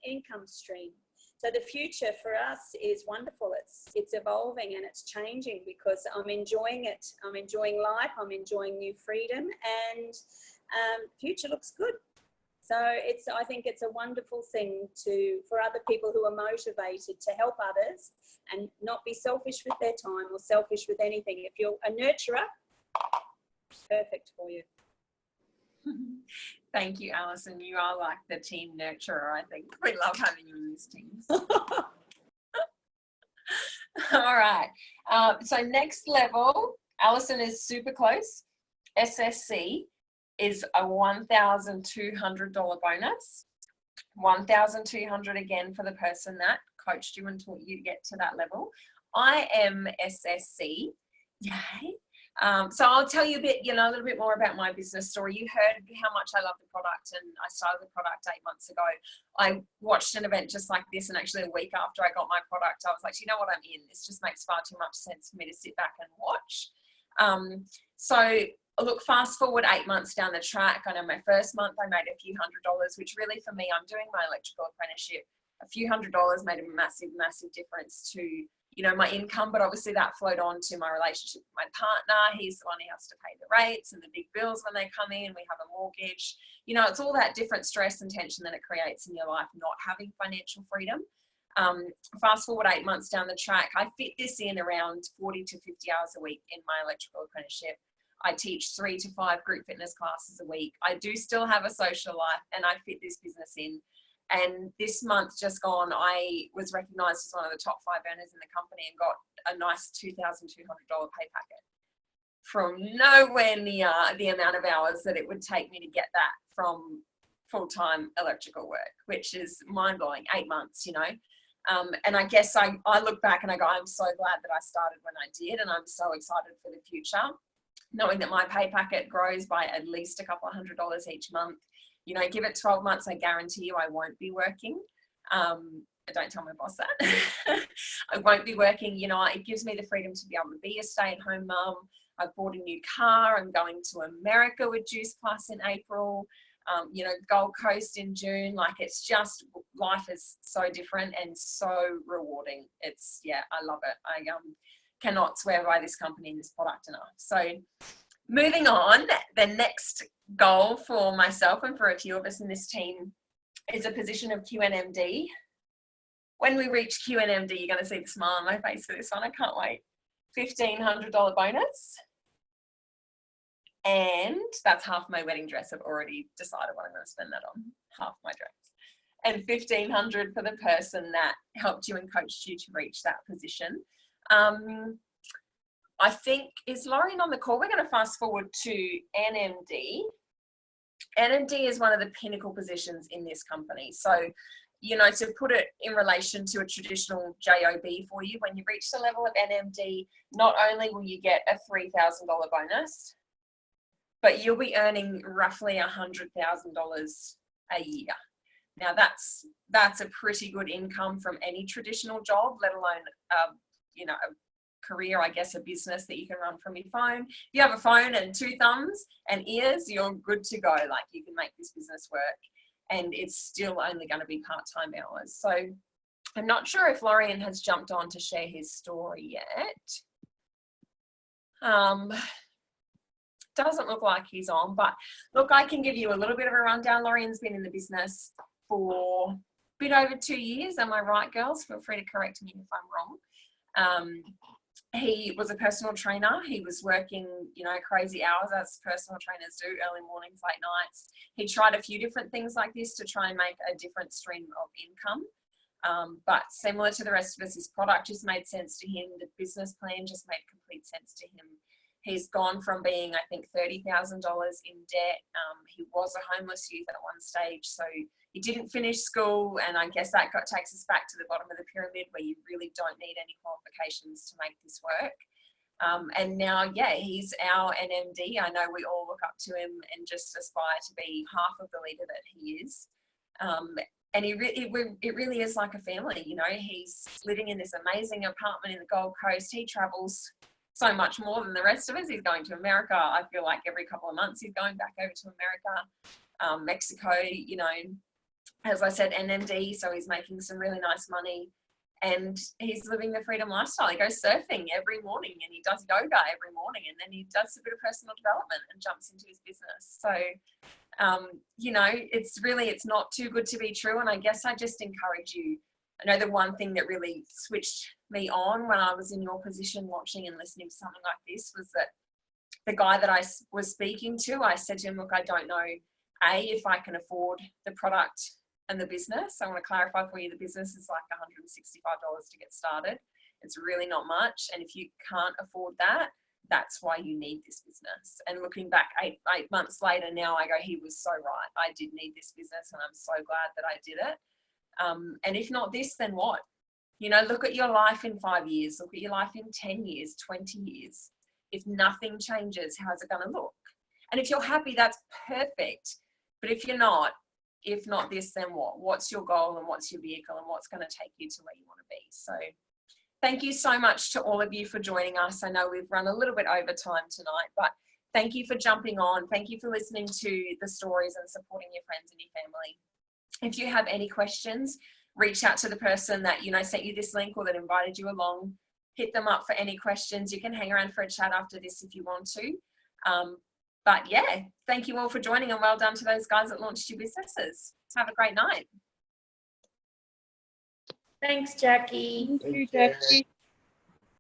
income stream. So the future for us is wonderful. It's evolving and it's changing because I'm enjoying it. I'm enjoying life. I'm enjoying new freedom, and future looks good. So I think it's a wonderful thing for other people who are motivated to help others and not be selfish with their time or selfish with anything. If you're a nurturer, perfect for you. Thank you, Alison. You are like the team nurturer, I think. We love having you in this team. All right. So next level, Alison is super close. SSC is a $1,200 bonus. $1,200 again for the person that coached you and taught you to get to that level. I am SSC. Yay. So I'll tell you a little bit more about my business story. You heard how much I love the product, and I started the product 8 months ago. I watched an event just like this, and actually a week after I got my product, I was like, you know what, I'm in. This just makes far too much sense for me to sit back and watch. So look, fast forward 8 months down the track. I know my first month I made a few $100s, which really for me, I'm doing my electrical apprenticeship. A few $100 made a massive, massive difference to my income, but obviously that flowed on to my relationship with my partner. He's the one who has to pay the rates and the big bills when they come in. We have a mortgage. It's all that different stress and tension that it creates in your life, not having financial freedom. Fast forward 8 months down the track, I fit this in around 40 to 50 hours a week in my electrical apprenticeship. I teach 3 to 5 group fitness classes a week. I do still have a social life, and I fit this business in. And this month just gone, I was recognised as one of the top 5 earners in the company and got a nice $2,200 pay packet from nowhere near the amount of hours that it would take me to get that from full-time electrical work, which is mind-blowing. 8 months, and I guess I look back and I go, I'm so glad that I started when I did, and I'm so excited for the future, knowing that my pay packet grows by at least a couple of $100 each month. Give it 12 months, I guarantee you I won't be working. Don't tell my boss that. I won't be working. It gives me the freedom to be able to be a stay-at-home mum. I've bought a new car. I'm going to America with Juice Plus in April. Gold Coast in June. Like, it's just, life is so different and so rewarding. I love it. I cannot swear by this company and this product enough. So moving on, the next goal for myself and for a few of us in this team is a position of QNMD. When we reach QNMD, you're going to see the smile on my face for this one. I can't wait. $1,500 bonus. And that's half my wedding dress. I've already decided what I'm going to spend that on. Half my dress. And $1,500 for the person that helped you and coached you to reach that position. I think, is Lauren on the call? We're going to fast forward to NMD. NMD is one of the pinnacle positions in this company. So, to put it in relation to a traditional JOB for you, when you reach the level of NMD, not only will you get a $3,000 bonus, but you'll be earning roughly $100,000 a year. Now that's a pretty good income from any traditional job, let alone a career, I guess, a business that you can run from your phone. If you have a phone and 2 thumbs and ears, you're good to go. Like, you can make this business work, and it's still only going to be part-time hours. So I'm not sure if Lorian has jumped on to share his story yet. Doesn't look like he's on, but look, I can give you a little bit of a rundown. Lorian's been in the business for a bit over 2 years. Am I right, girls? Feel free to correct me if I'm wrong. He was a personal trainer. He was working, crazy hours as personal trainers do, early mornings, late nights. He tried a few different things like this to try and make a different stream of income. But similar to the rest of us, his product just made sense to him. The business plan just made complete sense to him. He's gone from being, I think, $30,000 in debt. He was a homeless youth at one stage, so he didn't finish school, and I guess that takes us back to the bottom of the pyramid, where you really don't need any qualifications to make this work. And now, yeah, he's our NMD. I know we all look up to him and just aspire to be half of the leader that he is. And it really is like a family, you know. He's living in this amazing apartment in the Gold Coast. He travels so much more than the rest of us. He's going to America. I feel like every couple of months he's going back over to America, Mexico, you know, as I said, NMD. So he's making some really nice money. And he's living the freedom lifestyle. He goes surfing every morning and he does yoga every morning, and then he does a bit of personal development and jumps into his business. So, you know, it's not too good to be true. And I guess I just encourage you. I know the one thing that really switched me on when I was in your position watching and listening to something like this was that the guy that I was speaking to, I said to him, look, I don't know, if I can afford the product and the business. I want to clarify for you, the business is like $165 to get started. It's really not much. And if you can't afford that, that's why you need this business. And looking back eight months later now, I go, he was so right. I did need this business and I'm so glad that I did it. And if not this, then what? You know, look at your life in 5 years, look at your life in 10 years, 20 years. If nothing changes, how's it going to look? And if you're happy, that's perfect. But if you're not, if not this, then what? What's your goal and what's your vehicle and what's going to take you to where you want to be? So thank you so much to all of you for joining us. I know we've run a little bit over time tonight, but thank you for jumping on. Thank you for listening to the stories and supporting your friends and your family. If you have any questions, reach out to the person that, you know, sent you this link or that invited you along. Hit them up for any questions. You can hang around for a chat after this if you want to. But yeah, thank you all for joining, and well done to those guys that launched your businesses. Have a great night. Thanks, Jackie. Thank you, Jackie.